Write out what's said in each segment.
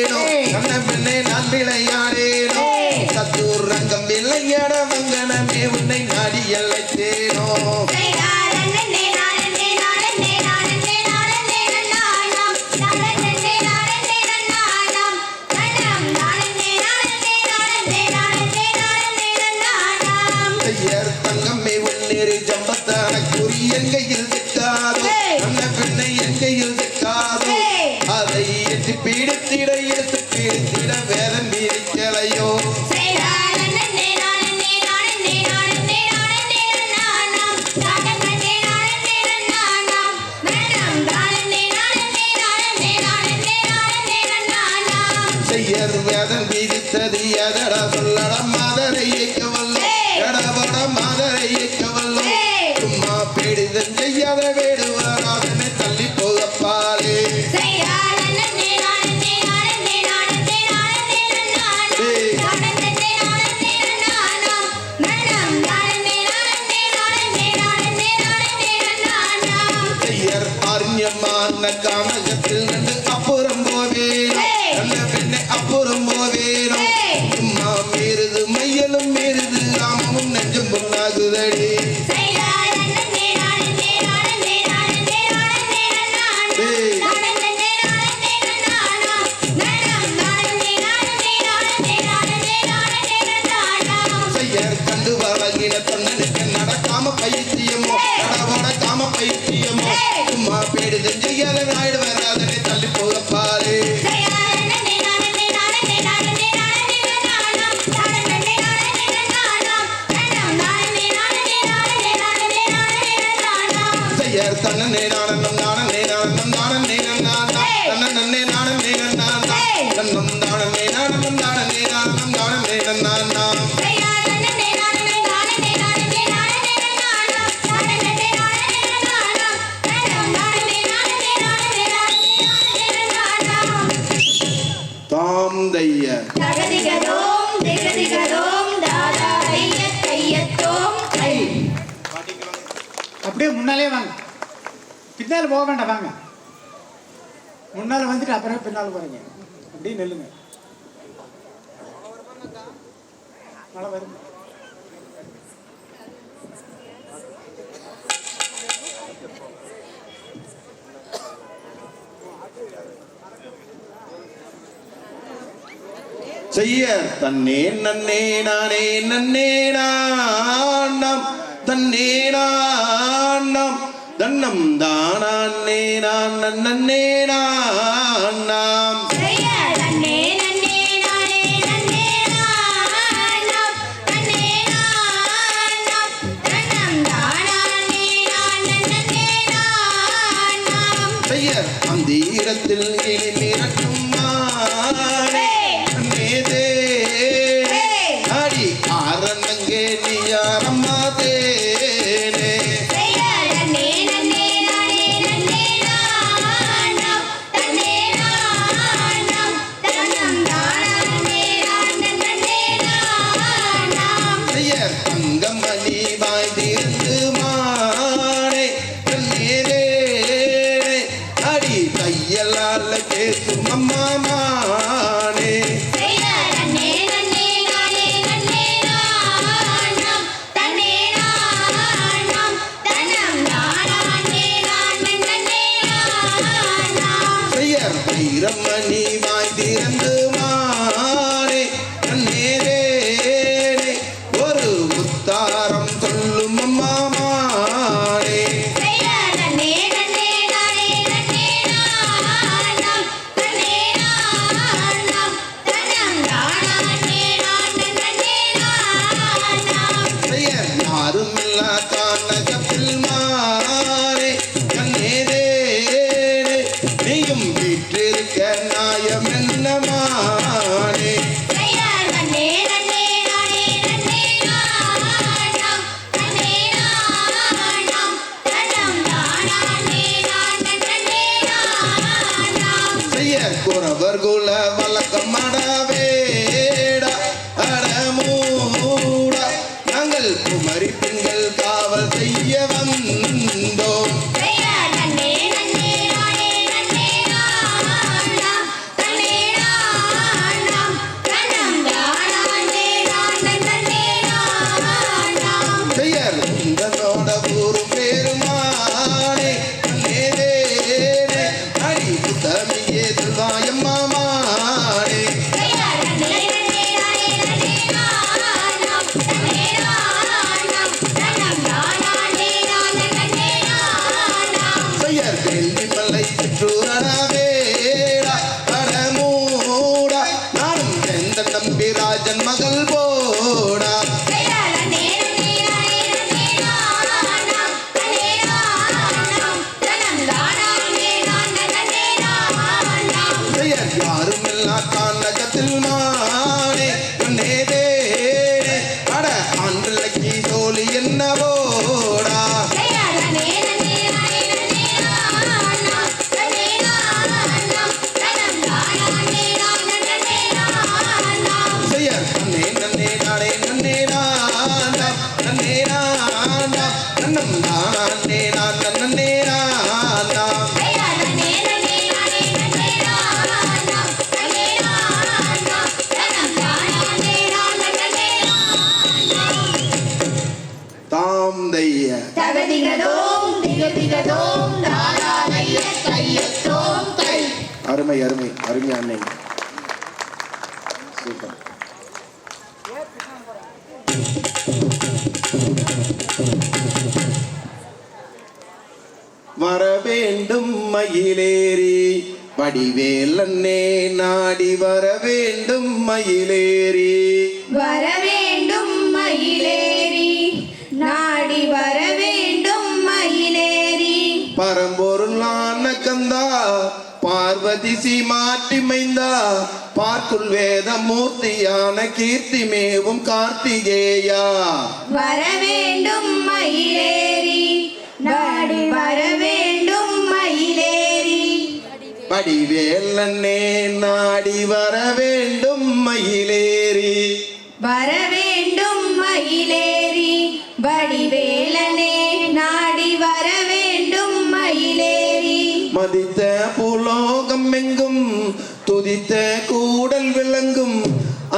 வந்தேனோ கண்ண பெண்ணே நான் விளையாடேனோ சத்தூர் ரங்கம் விளையாட வங்கனமே உன்னை நாடி அழைத்தேனோ தங்கம்மே உன்னேறு ஜம்பத்தான குறி எங்கையில் திக்காதோ கண்ண பெண்ணை எங்கையில் திக்காதோ அதை எட்டு பீடத்திட எடுத்து பீடத்திட வேதம் மீறிக்கலையோ செய்யர் வேதம் வீதித்தது எதடா சொல்லடா மாதரை இயக்கவல்லோ எடபட மாதரை இயக்கவல்லோ சும்மா பீடிதம் செய்யாத வேடுவராதனை தள்ளி போகப்பாலே செய்யர் ஆர்ஞமான காமகத்தில் நின்று அப்புறம் போவேனோ கண்ண பெண்ணை அப்புறம் போவேனோ சும்மா மீறுது மையலும் மீறுது ராமமும் நெஞ்சம் பொன்னாகுதடி செய்யர் கண்டு வழங்கின தொண்டனுக்கு நடக்காம பைத்தியமோ நடவடக்காம பைத்தியமோ சும்மா பேடுது செய்யாத நாயுடு வராதனை தள்ளி போகப்பாரு செய்யர் தன்னே நானன்னம் நானே நானன்னம் நானே நானா தன்னே நானே நானா தன்னம் நானே நானன்னம் நானே நானன்னம் நானே நானா தாம் தைய தகதிகதோம் திகதிகதோம் தாதா தைய தையத்தோம் கை. அப்படியே முன்னாலே வாங்க, பின்னால் போக வேண்டாம், வாங்க முன்னால் வந்துட்டு அப்புறம் பின்னால் போறீங்க, அப்படியே நெல்லுங்க, மழை வருங்க. செய்ய தன்னே நன்னே நானே நன்னே நானம் தன்னே நானம் தன்னம் தானே நான் நன்னே நானம் செய்ய நன்னே நன்னே நானே நன்னே நானம் நன்னே நானம் தன்னம் தானே நான் நன்னே நானம் செய்ய அந்தீரத்தில் இனி மிரட்டும் மானே அடி ஆரண்ணங்கே நீ யாரம்மா தேனே செய்ய நன்னே நன்னே நானே நன்னே நானம் தன்னே நானம் தன்னம் தானே நான் நன்னே நானம் செய்ய தங்கமணி வாய் தீர்ந்து மானே கண்ணீரே அடி தையலால கேசும் அம்மா மானே செய்ய நன்னே நன்னே நானே நன்னே நானம் தன்னே நானம் தன்னம் தானே நான் நன்னே நானம் செய்யர் வைரமணி வாய் திறந்து மானே கண்ணீரே ஒரு உத்தாரம் சொல்லும் அம்மா மானே செய்ய நன்னே நன்னே நானே நன்னே நானம் தன்னே நானம் தன்னம் தானே நான் நன்னே நானம் செய்யர் யாருமில்லா கானகத்தில் மானே கண்ணீரே நீயும் வீற்றிருக்க நாயம் என்ன மானே செய்ய நன்னே நன்னே நானே நன்னே நானம் தன்னே நானம் தன்னம் தானே நான் நன்னே நானம் செய்யர் குறவர் குல வழக்கம் அடவேடா அடமூடா நாங்கள் குமரி பெண்கள் காவல் செய்ய வந்தோம் செய்ய நன்னே நன்னே நானே நன்னே நானம் தன்னே நானம் அருமை அருமை அருமை அன்னை. சூப்பர். வர வேண்டும் மயிலேறி வடிவேல் அண்ணே நாடி வர வேண்டும் மயிலேறி வர வேண்டும் மயிலேறி நாடி வர வேண்டும் மயிலேறி பரம்பொருளான கந்தா பார்வதி சீமாட்டி மைந்தா பார்க்குள் வேத மூர்த்தியான கீர்த்தி மேவும் கார்த்திகேயா வர வேண்டும் மயிலேறி நாடி வர வேண்டும் மயிலேறி வடிவேல் அண்ணே நாடி வர வேண்டும் மயிலேறி வர வேண்டும் மயிலேறி வடிவேலனே நாடி வர வேண்டும் மயிலேறி மதித்த பூலோகம் எங்கும் துதித்த கூடல் விளங்கும்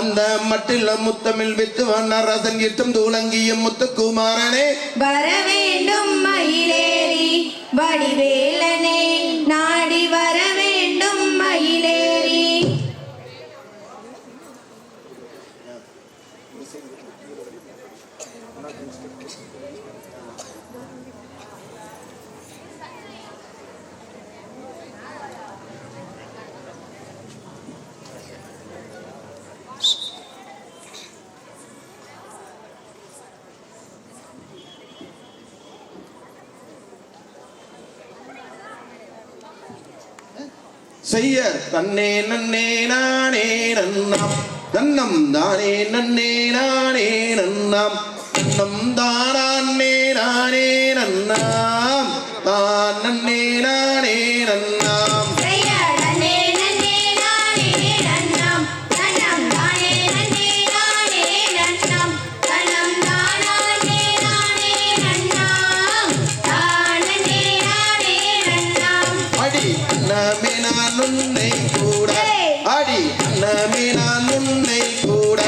அந்த மட்டில முத்தமிழ் வித்துவன் அரசன் யுத்தம் தூளங்கிய முத்துக்குமாரனே வர வேண்டும் மயிலேறி வடிவேலனே நாடி வர வேண்டும் மயிலேறி செய்ய தன்னே நன்னே நானே நன்னாம் தன்னம் தானே நன்னே நானே நன்னாம் தன்னம் தானே நானே நன்னாம் தான் நன்னே நானே நன்னாம் உன்னை கூட அடி அன்னமே நான் உன்னை கூட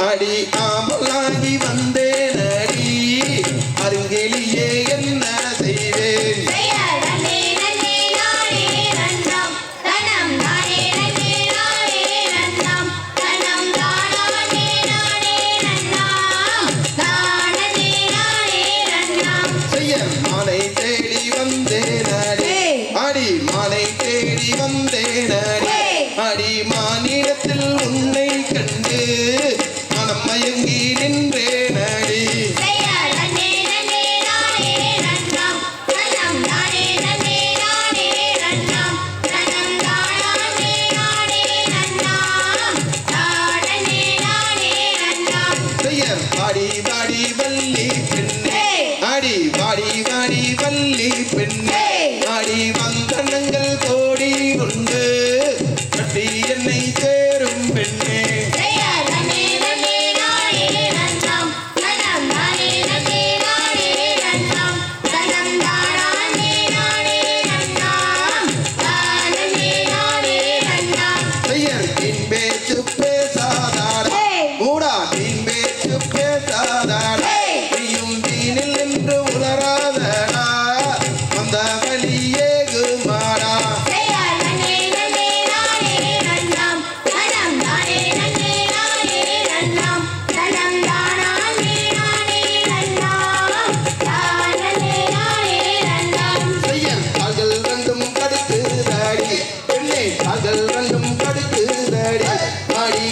அடி ஆமலாகி வந்தேன் அடி அருங்கிலேயே என்ன செய்வேன் செய்ய மாலை தேடி வந்தேன் அடி அடி மாலை தேடி வந்தேன் அடி மாநிலத்தில் உன்னை கண்டு மனம் மயங்கி நின்றேன் அடி பாடி பாடி வள்ளி பெண்ணே அடி பாடி பாடி வள்ளி பெண்ணே அடி வந்தனங்கள் கோடி கொண்டு கட்டி என்னை சேரும் பெண்ணே பேச்சு பேசாதாடா மூடா தீன் பேச்சு பேசாதாடா நீயும் தீனில் என்று உணராதடா அந்த வழியே குமாரா கால்கள் ரெண்டும் கடுக்குதாடி பெண்ணே கால்கள் ரெண்டும் கடுக்குதாடி ஆடி